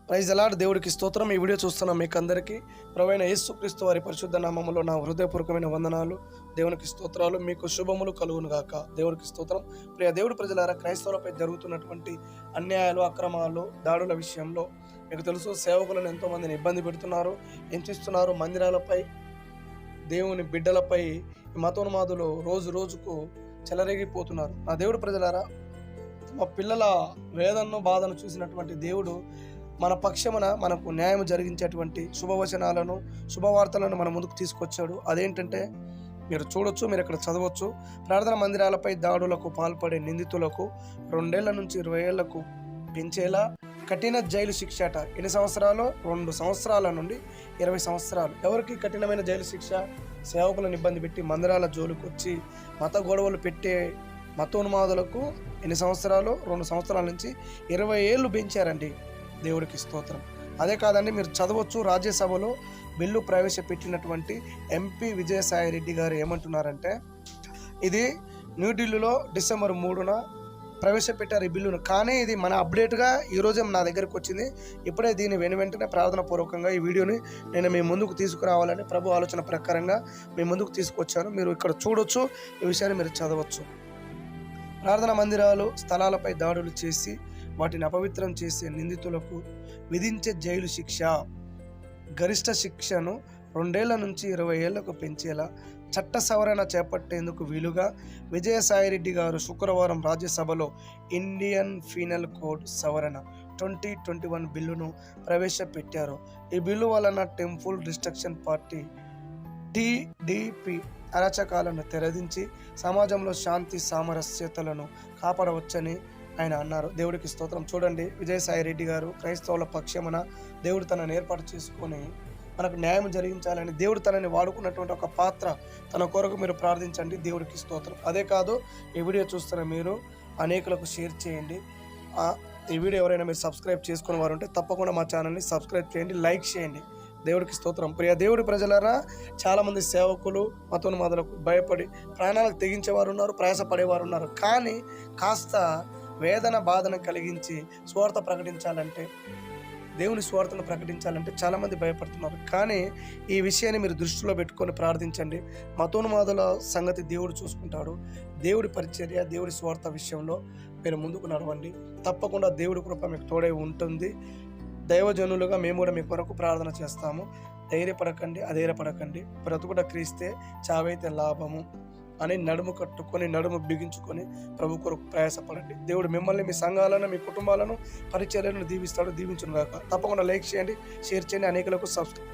Praise అలాడ్ దేవుడికి స్తోత్రం. ఈ వీడియో చూస్తున్న మీకు అందరికీ ప్రభువైన యేసుక్రీస్తు వారి పరిశుద్ధ నామములో నా హృదయపూర్వకమైన వందనాలు. దేవునికి స్తోత్రాలు. మీకు శుభములు కలుగును గాక. దేవుడికి స్తోత్రం. ప్రియ దేవుడి ప్రజలారా, క్రైస్తవులపై జరుగుతున్నటువంటి అన్యాయాలు, అక్రమాలు, దాడుల విషయంలో మీకు తెలుసు, సేవకులను ఎంతో మందిని ఇబ్బంది పెడుతున్నారు, హింసిస్తున్నారు. మందిరాలపై, దేవుని బిడ్డలపై మతోన్మాదులు రోజు రోజుకు చెలరేగిపోతున్నారు. నా దేవుడి ప్రజలారా, తమ పిల్లల వేదనను, బాధను చూసినటువంటి దేవుడు మన పక్షమున మనకు న్యాయం జరిగించేటువంటి శుభవచనాలను, శుభవార్తలను మన ముందుకు తీసుకొచ్చాడు. అదేంటంటే మీరు చూడొచ్చు, మీరు ఇక్కడ చదవచ్చు. ప్రార్థన మందిరాలపై దాడులకు పాల్పడే నిందితులకు 2 ఏళ్ల నుంచి 20 ఏళ్లకు పెంచేలా కఠిన జైలు శిక్ష అట. ఎన్ని సంవత్సరాలు? 2 సంవత్సరాల నుండి 20 సంవత్సరాలు. ఎవరికి కఠినమైన జైలు శిక్ష? సేవకులను ఇబ్బంది పెట్టి మందిరాల జోలికి వచ్చి మత గొడవలు పెట్టే మతోన్మాదులకు ఎన్ని సంవత్సరాలు? 2 సంవత్సరాల నుంచి 20 ఏళ్ళు పెంచారండి. దేవుడికి స్తోత్రం. అదే కాదండి, మీరు చదవచ్చు. రాజ్యసభలో బిల్లు ప్రవేశపెట్టినటువంటి ఎంపీ విజయసాయిరెడ్డి గారు ఏమంటున్నారంటే, ఇది న్యూఢిల్లీలో డిసెంబర్ 3న ప్రవేశపెట్టారు ఈ బిల్లును. కానీ ఇది మన అప్డేట్గా ఈరోజే నా దగ్గరకు వచ్చింది. ఇప్పుడే దీన్ని వెంటనే ప్రార్థన పూర్వకంగా ఈ వీడియోని నేను మీ ముందుకు తీసుకురావాలని ప్రభు ఆలోచన ప్రకారంగా మీ ముందుకు తీసుకొచ్చాను. మీరు ఇక్కడ చూడొచ్చు, ఈ విషయాన్ని మీరు చదవచ్చు. ప్రార్థన మందిరాలు, స్థలాలపై దాడులు చేసి వాటిని అపవిత్రం చేసే నిందితులకు విధించే జైలు శిక్ష, గరిష్ట శిక్షను 2 ఏళ్ల నుంచి 20 ఏళ్లకు పెంచేలా చట్ట సవరణ చేపట్టేందుకు వీలుగా విజయసాయిరెడ్డి గారు శుక్రవారం రాజ్యసభలో ఇండియన్ పీనల్ కోడ్ సవరణ 2021 బిల్లును ప్రవేశపెట్టారు. ఈ బిల్లు వలన టెంపుల్ డిస్ట్రక్షన్ పార్టీ టీడీపీ అరాచకాలను తెరదించి సమాజంలో శాంతి సామరస్యతలను కాపాడవచ్చని ఆయన అన్నారు. దేవుడికి స్తోత్రం. చూడండి, విజయసాయిరెడ్డి గారు క్రైస్తవుల పక్షమున దేవుడు తనను ఏర్పాటు చేసుకొని మనకు న్యాయం జరిగించాలని దేవుడు తనని వాడుకున్నటువంటి ఒక పాత్ర. తన కొరకు మీరు ప్రార్థించండి. దేవుడికి స్తోత్రం. అదే కాదు, ఈ వీడియో చూస్తున్న మీరు అనేకులకు షేర్ చేయండి. ఈ వీడియో ఎవరైనా మీరు సబ్స్క్రైబ్ చేసుకునే వారు ఉంటే తప్పకుండా మా ఛానల్ని సబ్స్క్రైబ్ చేయండి, లైక్ చేయండి. దేవుడికి స్తోత్రం. ప్రియ దేవుడి ప్రజలారా, చాలామంది సేవకులు మతోన్మాదులకు భయపడి ప్రాణాలకు తెగించేవారు ఉన్నారు, ప్రయాసపడేవారు ఉన్నారు. కానీ కాస్త వేదన, బాధను కలిగించి స్వార్థ ప్రకటించాలంటే, దేవుని స్వార్థను ప్రకటించాలంటే చాలామంది భయపడుతున్నారు. కానీ ఈ విషయాన్ని మీరు దృష్టిలో పెట్టుకొని ప్రార్థించండి. మతోన్మాదుల సంగతి దేవుడు చూసుకుంటాడు. దేవుడి పరిచర్య, దేవుడి స్వార్థ విషయంలో మీరు ముందుకు నడవండి. తప్పకుండా దేవుడి కృప మీకు తోడై ఉంటుంది. దైవజనులుగా మేము కూడా మీ కొరకు ప్రార్థన చేస్తాము. ధైర్యపడకండి, అధైర్యపడకండి. బ్రతుకుట క్రీస్తే, చావైతే లాభము అని నడుము కట్టుకొని, నడుము బిగించుకొని ప్రభు కొరకు ప్రయాసపడండి. దేవుడు మిమ్మల్ని, మీ సంఘాలను, మీ కుటుంబాలను, పరిచర్యలను దీవిస్తాడు. దీవించును గాక. తప్పకుండా లైక్ చేయండి, షేర్ చేయండి, అనేకులకు సబ్స్క్రైబ్